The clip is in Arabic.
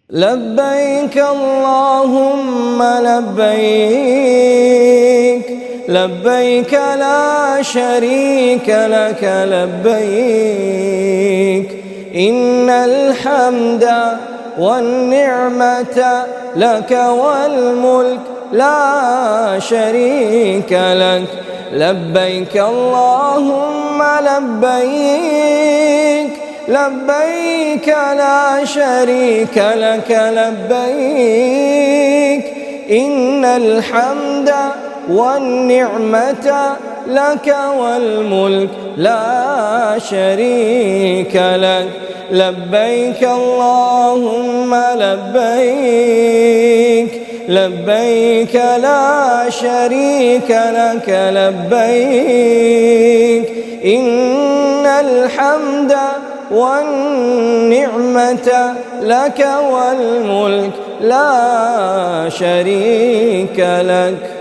لبيك اللهم لبيك، لبيك لا شريك لك لبيك، إن الحمد والنعمة لك والملك لا شريك لك. لبيك اللهم لبيك، لبيك لا شريك لك لبيك، إن الحمد والنعمة لك والملك لا شريك لك. لبيك اللهم لبيك، لبيك لا شريك لك لبيك، إن الحمد والنعمة لك والملك لا شريك لك.